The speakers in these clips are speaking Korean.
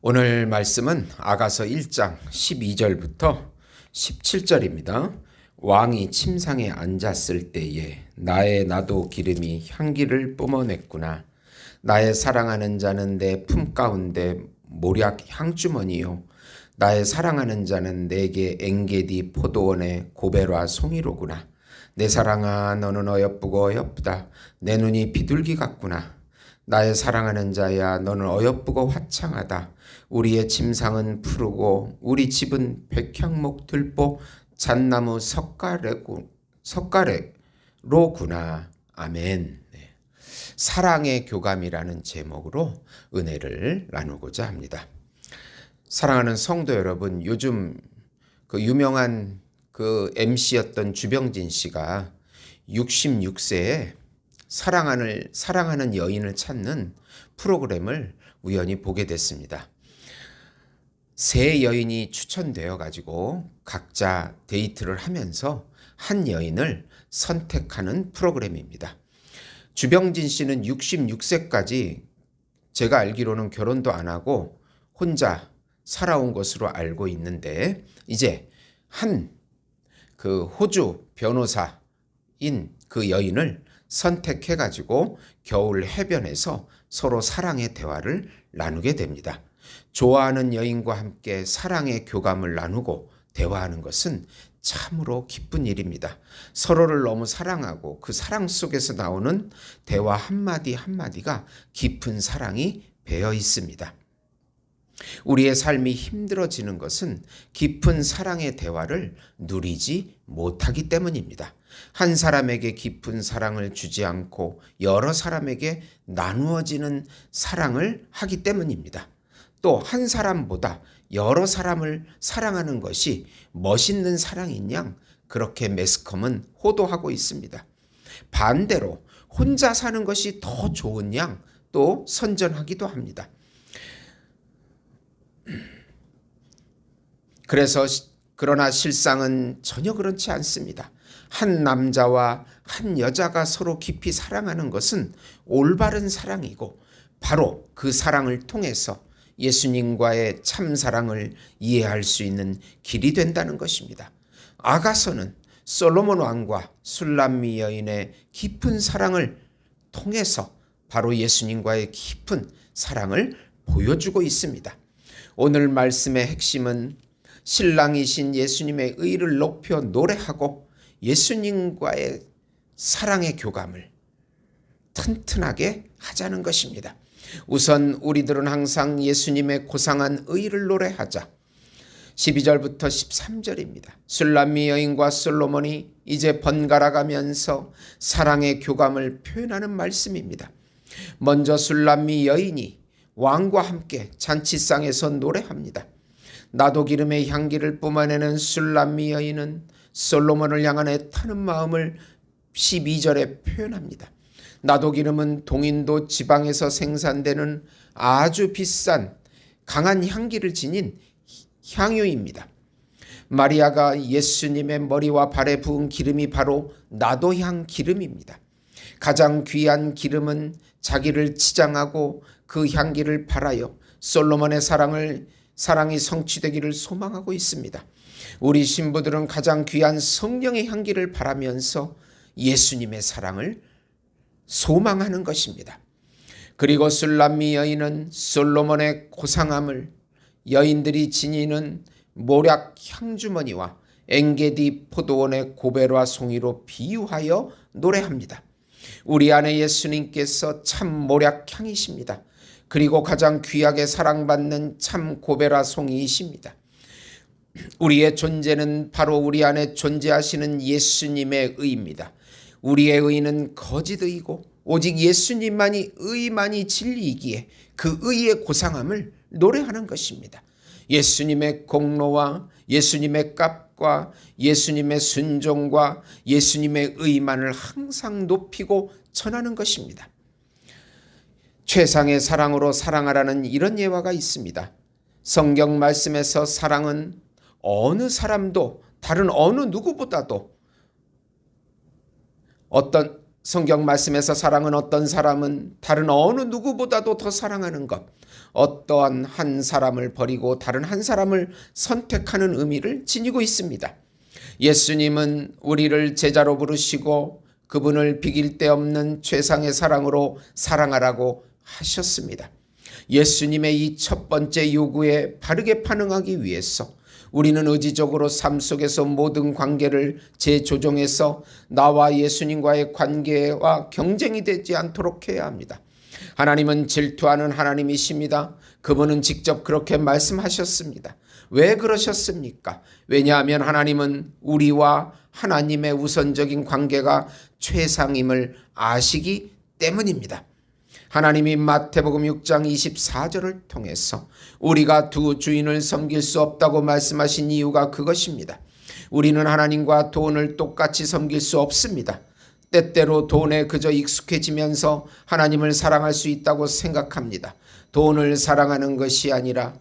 오늘 말씀은 아가서 1장 12절부터 17절입니다. 왕이 침상에 앉았을 때에 나도 기름이 향기를 뿜어냈구나. 나의 사랑하는 자는 내 품 가운데 모략 향주머니요. 나의 사랑하는 자는 내게 엥게디 포도원의 고베라 송이로구나. 내 사랑아, 너는 어여쁘고 어여쁘다. 내 눈이 비둘기 같구나. 나의 사랑하는 자야, 너는 어여쁘고 화창하다. 우리의 침상은 푸르고 우리 집은 백향목 들보 잣나무 석가래로구나. 아멘. 네. 사랑의 교감이라는 제목으로 은혜를 나누고자 합니다. 사랑하는 성도 여러분, 요즘 그 유명한 그 MC였던 주병진 씨가 66세에 사랑하는 여인을 찾는 프로그램을 우연히 보게 됐습니다. 세 여인이 추천되어 가지고 각자 데이트를 하면서 한 여인을 선택하는 프로그램입니다. 주병진 씨는 66세까지 제가 알기로는 결혼도 안 하고 혼자 살아온 것으로 알고 있는데, 이제 한 그 호주 변호사인 그 여인을 선택해 가지고 겨울 해변에서 서로 사랑의 대화를 나누게 됩니다. 좋아하는 여인과 함께 사랑의 교감을 나누고 대화하는 것은 참으로 기쁜 일입니다. 서로를 너무 사랑하고 그 사랑 속에서 나오는 대화 한마디 한마디가 깊은 사랑이 배어 있습니다. 우리의 삶이 힘들어지는 것은 깊은 사랑의 대화를 누리지 못하기 때문입니다. 한 사람에게 깊은 사랑을 주지 않고 여러 사람에게 나누어지는 사랑을 하기 때문입니다. 또 한 사람보다 여러 사람을 사랑하는 것이 멋있는 사랑인 양 그렇게 매스컴은 호도하고 있습니다. 반대로 혼자 사는 것이 더 좋은 양 또 선전하기도 합니다. 그러나 실상은 전혀 그렇지 않습니다. 한 남자와 한 여자가 서로 깊이 사랑하는 것은 올바른 사랑이고, 바로 그 사랑을 통해서 예수님과의 참 사랑을 이해할 수 있는 길이 된다는 것입니다. 아가서는 솔로몬 왕과 술람미 여인의 깊은 사랑을 통해서 바로 예수님과의 깊은 사랑을 보여주고 있습니다. 오늘 말씀의 핵심은 신랑이신 예수님의 의를 높여 노래하고 예수님과의 사랑의 교감을 튼튼하게 하자는 것입니다. 우선 우리들은 항상 예수님의 고상한 의를 노래하자. 12절부터 13절입니다. 술람미 여인과 솔로몬이 이제 번갈아가면서 사랑의 교감을 표현하는 말씀입니다. 먼저 술람미 여인이 왕과 함께 잔치상에서 노래합니다. 나도 기름의 향기를 뿜어내는 술람미 여인은 솔로몬을 향한 애타는 마음을 12절에 표현합니다. 나도 기름은 동인도 지방에서 생산되는 아주 비싼 강한 향기를 지닌 향유입니다. 마리아가 예수님의 머리와 발에 부은 기름이 바로 나도향 기름입니다. 가장 귀한 기름은 자기를 치장하고 그 향기를 바라여 솔로몬의 사랑이 성취되기를 소망하고 있습니다. 우리 신부들은 가장 귀한 성령의 향기를 바라면서 예수님의 사랑을 소망하는 것입니다. 그리고 술람미 여인은 솔로몬의 고상함을 여인들이 지니는 모략 향주머니와 엥게디 포도원의 고베라 송이로 비유하여 노래합니다. 우리 안에 예수님께서 참 모략 향이십니다. 그리고 가장 귀하게 사랑받는 참 고베라 송이이십니다. 우리의 존재는 바로 우리 안에 존재하시는 예수님의 의입니다. 우리의 의는 거짓의이고 오직 예수님만이 의만이 진리이기에 그 의의 고상함을 노래하는 것입니다. 예수님의 공로와 예수님의 값과 예수님의 순종과 예수님의 의만을 항상 높이고 전하는 것입니다. 최상의 사랑으로 사랑하라는 이런 예화가 있습니다. 성경 말씀에서 사랑은 어느 사람도 다른 어느 누구보다도 어떤 성경 말씀에서 사랑은 어떤 사람은 다른 어느 누구보다도 더 사랑하는 것, 어떠한 한 사람을 버리고 다른 한 사람을 선택하는 의미를 지니고 있습니다. 예수님은 우리를 제자로 부르시고 그분을 비길 데 없는 최상의 사랑으로 사랑하라고 하셨습니다. 예수님의 이 첫 번째 요구에 바르게 반응하기 위해서 우리는 의지적으로 삶 속에서 모든 관계를 재조정해서 나와 예수님과의 관계와 경쟁이 되지 않도록 해야 합니다. 하나님은 질투하는 하나님이십니다. 그분은 직접 그렇게 말씀하셨습니다. 왜 그러셨습니까? 왜냐하면 하나님은 우리와 하나님의 우선적인 관계가 최상임을 아시기 때문입니다. 하나님이 마태복음 6장 24절을 통해서 우리가 두 주인을 섬길 수 없다고 말씀하신 이유가 그것입니다. 우리는 하나님과 돈을 똑같이 섬길 수 없습니다. 때때로 돈에 그저 익숙해지면서 하나님을 사랑할 수 있다고 생각합니다. 돈을 사랑하는 것이 아니라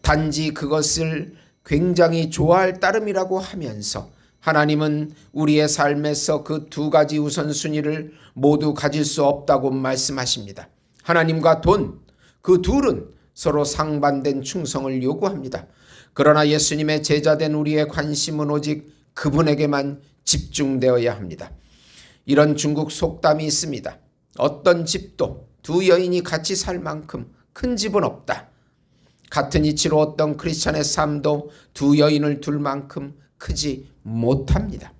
단지 그것을 굉장히 좋아할 따름이라고 하면서 하나님은 우리의 삶에서 그 두 가지 우선순위를 모두 가질 수 없다고 말씀하십니다. 하나님과 돈, 그 둘은 서로 상반된 충성을 요구합니다. 그러나 예수님의 제자된 우리의 관심은 오직 그분에게만 집중되어야 합니다. 이런 중국 속담이 있습니다. 어떤 집도 두 여인이 같이 살 만큼 큰 집은 없다. 같은 이치로 어떤 크리스찬의 삶도 두 여인을 둘 만큼 크지 못합니다.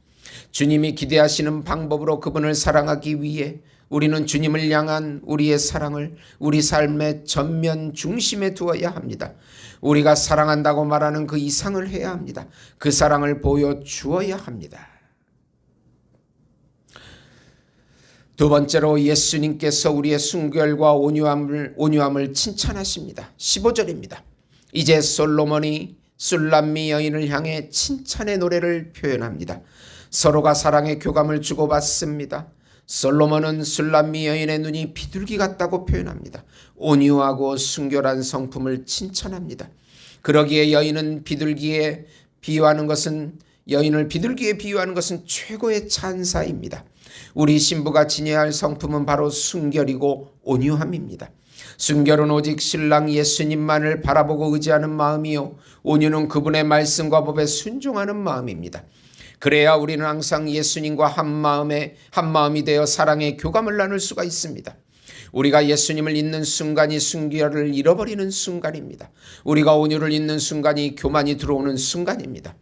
주님이 기대하시는 방법으로 그분을 사랑하기 위해 우리는 주님을 향한 우리의 사랑을 우리 삶의 전면 중심에 두어야 합니다. 우리가 사랑한다고 말하는 그 이상을 해야 합니다. 그 사랑을 보여주어야 합니다. 두 번째로 예수님께서 우리의 순결과 온유함을 칭찬하십니다. 15절입니다. 이제 솔로몬이 술람미 여인을 향해 칭찬의 노래를 표현합니다. 서로가 사랑의 교감을 주고받습니다. 솔로몬은 술람미 여인의 눈이 비둘기 같다고 표현합니다. 온유하고 순결한 성품을 칭찬합니다. 그러기에 여인을 비둘기에 비유하는 것은 최고의 찬사입니다. 우리 신부가 지녀야 할 성품은 바로 순결이고 온유함입니다. 순결은 오직 신랑 예수님만을 바라보고 의지하는 마음이요, 온유는 그분의 말씀과 법에 순종하는 마음입니다. 그래야 우리는 항상 예수님과 한 마음이 되어 사랑의 교감을 나눌 수가 있습니다. 우리가 예수님을 잊는 순간이 순결을 잃어버리는 순간입니다. 우리가 온유를 잊는 순간이 교만이 들어오는 순간입니다.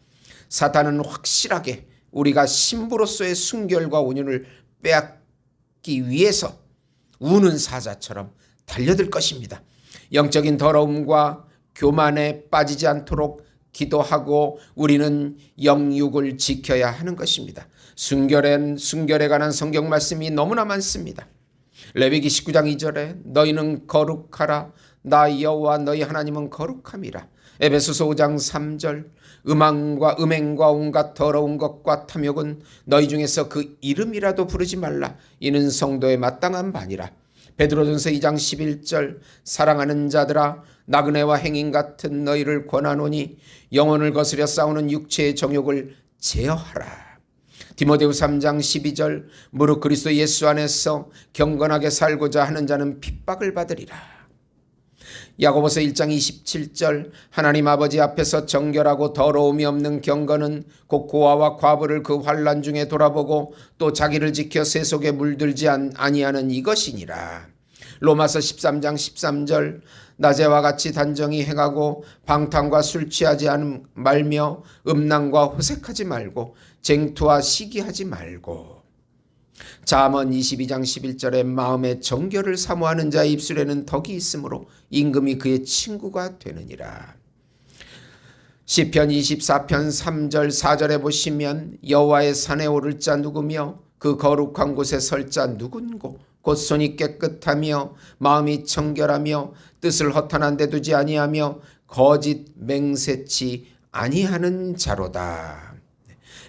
사탄은 확실하게 우리가 신부로서의 순결과 온유를 빼앗기 위해서 우는 사자처럼 달려들 것입니다. 영적인 더러움과 교만에 빠지지 않도록 기도하고 우리는 영육을 지켜야 하는 것입니다. 순결에 관한 성경 말씀이 너무나 많습니다. 레위기 19장 2절에 너희는 거룩하라 나 여호와 너희 하나님은 거룩함이라. 에베소서 5장 3절 음행과 온갖 더러운 것과 탐욕은 너희 중에서 그 이름이라도 부르지 말라. 이는 성도의 마땅한 바니라. 베드로전서 2장 11절 사랑하는 자들아 나그네와 행인 같은 너희를 권하노니 영혼을 거스려 싸우는 육체의 정욕을 제어하라. 디모데후 3장 12절 무릇 그리스도 예수 안에서 경건하게 살고자 하는 자는 핍박을 받으리라. 야고보서 1장 27절 하나님 아버지 앞에서 정결하고 더러움이 없는 경건은 곧 고아와 과부를 그 환난 중에 돌아보고 또 자기를 지켜 세속에 물들지 아니하는 이것이니라. 로마서 13장 13절 낮에와 같이 단정히 행하고 방탕과 술 취하지 말며 음란과 호색하지 말고 쟁투와 시기하지 말고. 잠언 22장 11절에 마음의 정결을 사모하는 자의 입술에는 덕이 있으므로 임금이 그의 친구가 되느니라. 시편 24편 3절 4절에 보시면 여호와의 산에 오를 자 누구며 그 거룩한 곳에 설 자 누군고 곧 손이 깨끗하며 마음이 정결하며 뜻을 허탄한 데 두지 아니하며 거짓 맹세치 아니하는 자로다.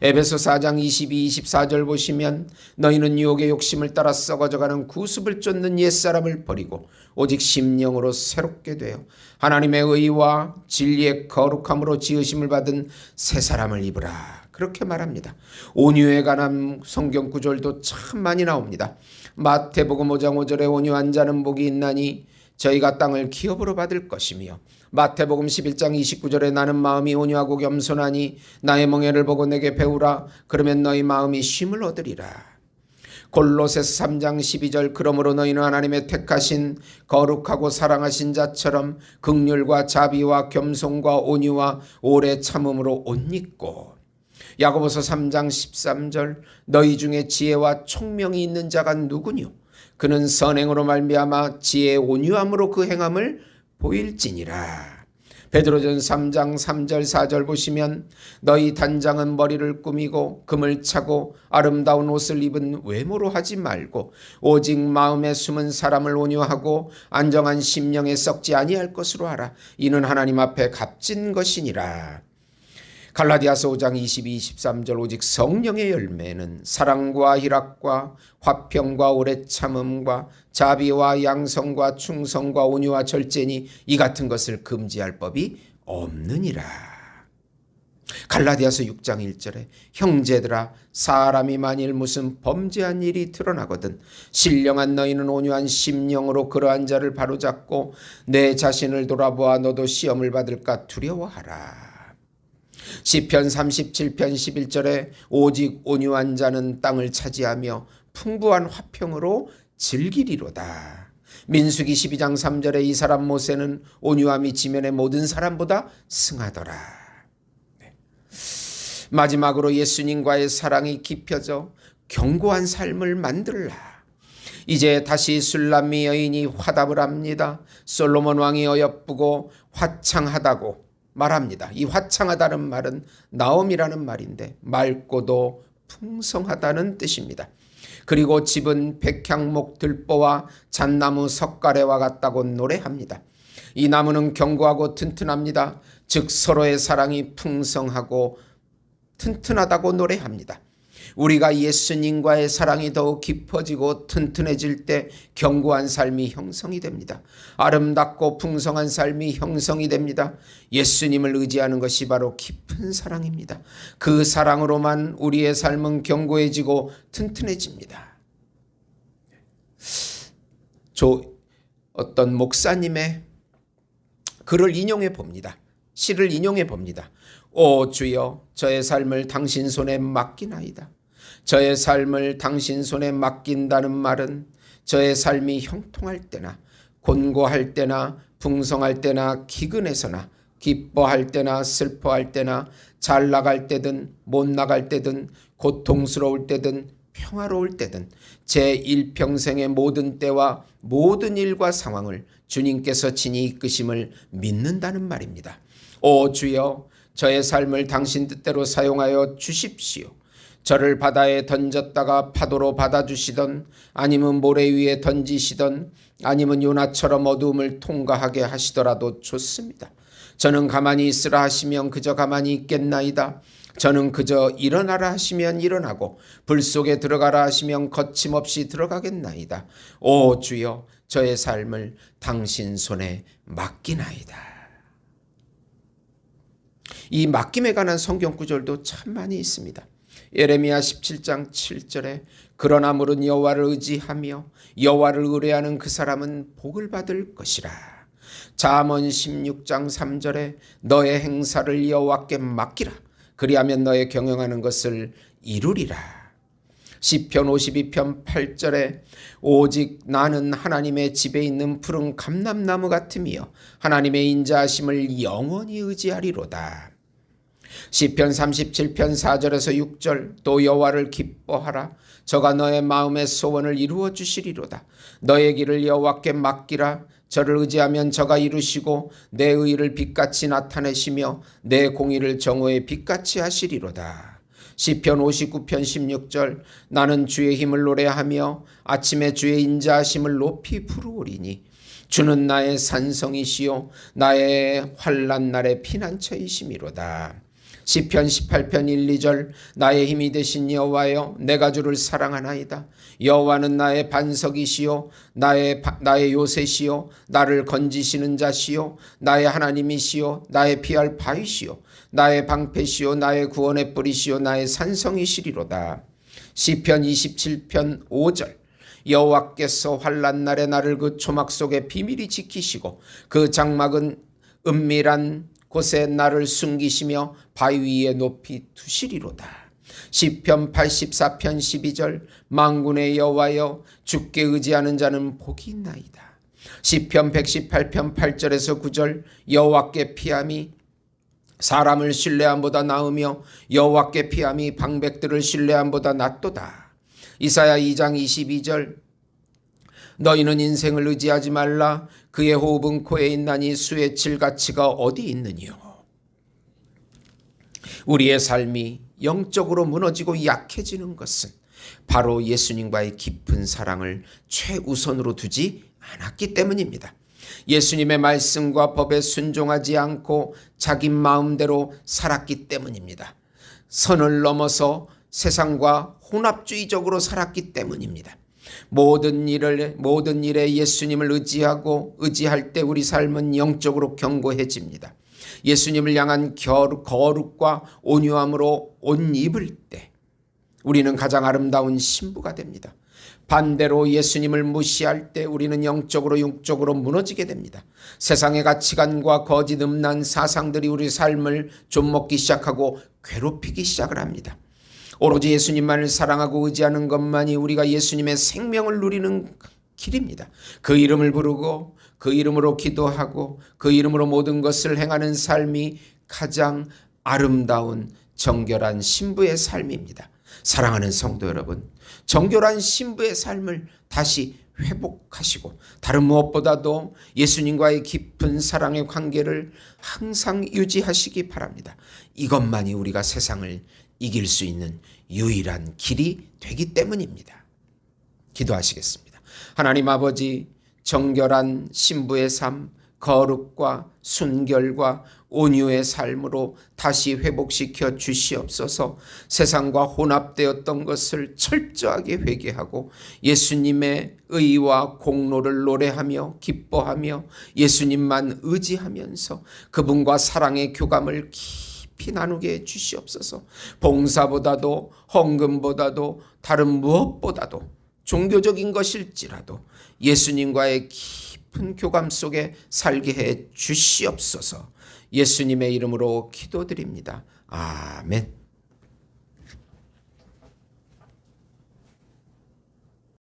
에베소 4장 22, 24절 보시면 너희는 유혹의 욕심을 따라 썩어져가는 구습을 쫓는 옛사람을 버리고 오직 심령으로 새롭게 되어 하나님의 의와 진리의 거룩함으로 지으심을 받은 새 사람을 입으라. 그렇게 말합니다. 온유에 관한 성경 구절도 참 많이 나옵니다. 마태복음 5장 5절에 온유한 자는 복이 있나니 저희가 땅을 기업으로 받을 것이며, 마태복음 11장 29절에 나는 마음이 온유하고 겸손하니 나의 멍에를 보고 내게 배우라. 그러면 너희 마음이 쉼을 얻으리라. 골로새서 3장 12절 그러므로 너희는 하나님의 택하신 거룩하고 사랑하신 자처럼 긍휼과 자비와 겸손과 온유와 오래 참음으로 옷 입고, 야고보서 3장 13절 너희 중에 지혜와 총명이 있는 자가 누구뇨? 그는 선행으로 말미암아 지혜의 온유함으로 그 행함을 보일지니라. 베드로전 3장 3절 4절 보시면 너희 단장은 머리를 꾸미고 금을 차고 아름다운 옷을 입은 외모로 하지 말고 오직 마음에 숨은 사람을 온유하고 안정한 심령에 썩지 아니할 것으로 하라. 이는 하나님 앞에 값진 것이니라. 갈라디아서 5장 22, 23절 오직 성령의 열매는 사랑과 희락과 화평과 오래 참음과 자비와 양성과 충성과 온유와 절제니 이 같은 것을 금지할 법이 없느니라. 갈라디아서 6장 1절에 형제들아 사람이 만일 무슨 범죄한 일이 드러나거든 신령한 너희는 온유한 심령으로 그러한 자를 바로잡고 내 자신을 돌아보아 너도 시험을 받을까 두려워하라. 시편 37편 11절에 오직 온유한 자는 땅을 차지하며 풍부한 화평으로 즐기리로다. 민수기 12장 3절에 이 사람 모세는 온유함이 지면의 모든 사람보다 승하더라. 마지막으로 예수님과의 사랑이 깊어져 견고한 삶을 만들라. 이제 다시 술람미 여인이 화답을 합니다. 솔로몬 왕이 어여쁘고 화창하다고 말합니다. 이 화창하다는 말은 나옴이라는 말인데 맑고도 풍성하다는 뜻입니다. 그리고 집은 백향목 들보와 잣나무 석가래와 같다고 노래합니다. 이 나무는 견고하고 튼튼합니다. 즉 서로의 사랑이 풍성하고 튼튼하다고 노래합니다. 우리가 예수님과의 사랑이 더욱 깊어지고 튼튼해질 때 견고한 삶이 형성이 됩니다. 아름답고 풍성한 삶이 형성이 됩니다. 예수님을 의지하는 것이 바로 깊은 사랑입니다. 그 사랑으로만 우리의 삶은 견고해지고 튼튼해집니다. 어떤 목사님의 글을 인용해 봅니다. 시를 인용해 봅니다. 오 주여 저의 삶을 당신 손에 맡기나이다. 저의 삶을 당신 손에 맡긴다는 말은 저의 삶이 형통할 때나 곤고할 때나 풍성할 때나 기근해서나 기뻐할 때나 슬퍼할 때나 잘 나갈 때든 못 나갈 때든 고통스러울 때든 평화로울 때든 제 일평생의 모든 때와 모든 일과 상황을 주님께서 친히 이끄심을 믿는다는 말입니다. 오 주여 저의 삶을 당신 뜻대로 사용하여 주십시오. 저를 바다에 던졌다가 파도로 받아주시던 아니면 모래 위에 던지시던 아니면 요나처럼 어두움을 통과하게 하시더라도 좋습니다. 저는 가만히 있으라 하시면 그저 가만히 있겠나이다. 저는 그저 일어나라 하시면 일어나고 불 속에 들어가라 하시면 거침없이 들어가겠나이다. 오 주여 저의 삶을 당신 손에 맡기나이다. 이 맡김에 관한 성경 구절도 참 많이 있습니다. 예레미야 17장 7절에 그러나 물은 여호와를 의지하며 여호와를 의뢰하는 그 사람은 복을 받을 것이라. 잠언 16장 3절에 너의 행사를 여호와께 맡기라. 그리하면 너의 경영하는 것을 이루리라. 시편 52편 8절에 오직 나는 하나님의 집에 있는 푸른 감람나무 같으며 하나님의 인자하심을 영원히 의지하리로다. 시편 37편 4절에서 6절 또 여호와를 기뻐하라. 저가 너의 마음의 소원을 이루어 주시리로다. 너의 길을 여호와께 맡기라. 저를 의지하면 저가 이루시고 내 의를 빛같이 나타내시며 내 공의를 정오의 빛같이 하시리로다. 시편 59편 16절 나는 주의 힘을 노래하며 아침에 주의 인자하심을 높이 부르오리니 주는 나의 산성이시요 나의 환난 날의 피난처이심이로다. 시편 18편 1, 2절 나의 힘이 되신 여호와여 내가 주를 사랑하나이다. 여호와는 나의 반석이시요 나의 요새시요 나를 건지시는 자시요 나의 하나님이시요 나의 피할 바위시요 나의 방패시요 나의 구원의 뿌리시요 나의 산성이시리로다. 시편 27편 5절 여호와께서 환난 날에 나를 그 초막 속에 비밀히 지키시고 그 장막은 은밀한 곳에 나를 숨기시며 바위 위에 높이 두시리로다. 시편 84편 12절 만군의 여호와여 주께 의지하는 자는 복이 있나이다. 시편 118편 8절에서 9절 여호와께 피함이 사람을 신뢰함보다 나으며 여호와께 피함이 방백들을 신뢰함보다 낫도다. 이사야 2장 22절 너희는 인생을 의지하지 말라. 그의 호흡은 코에 있나니 수의 질가치가 어디 있느니요. 우리의 삶이 영적으로 무너지고 약해지는 것은 바로 예수님과의 깊은 사랑을 최우선으로 두지 않았기 때문입니다. 예수님의 말씀과 법에 순종하지 않고 자기 마음대로 살았기 때문입니다. 선을 넘어서 세상과 혼합주의적으로 살았기 때문입니다. 모든 일에 예수님을 의지할 때 우리 삶은 영적으로 견고해집니다. 예수님을 향한 거룩과 온유함으로 옷 입을 때 우리는 가장 아름다운 신부가 됩니다. 반대로 예수님을 무시할 때 우리는 영적으로 육적으로 무너지게 됩니다. 세상의 가치관과 거짓 음란 사상들이 우리 삶을 좀먹기 시작하고 괴롭히기 시작을 합니다. 오로지 예수님만을 사랑하고 의지하는 것만이 우리가 예수님의 생명을 누리는 길입니다. 그 이름을 부르고 그 이름으로 기도하고 그 이름으로 모든 것을 행하는 삶이 가장 아름다운 정결한 신부의 삶입니다. 사랑하는 성도 여러분, 정결한 신부의 삶을 다시 회복하시고 다른 무엇보다도 예수님과의 깊은 사랑의 관계를 항상 유지하시기 바랍니다. 이것만이 우리가 세상을 이길 수 있는 유일한 길이 되기 때문입니다. 기도하시겠습니다. 하나님 아버지, 정결한 신부의 삶, 거룩과 순결과 온유의 삶으로 다시 회복시켜 주시옵소서. 세상과 혼합되었던 것을 철저하게 회개하고 예수님의 의와 공로를 노래하며 기뻐하며 예수님만 의지하면서 그분과 사랑의 교감을 깊이 나누게 해 주시옵소서. 봉사보다도 헌금보다도 다른 무엇보다도 종교적인 것일지라도 예수님과의 깊은 교감 속에 살게 해 주시옵소서. 예수님의 이름으로 기도드립니다. 아멘.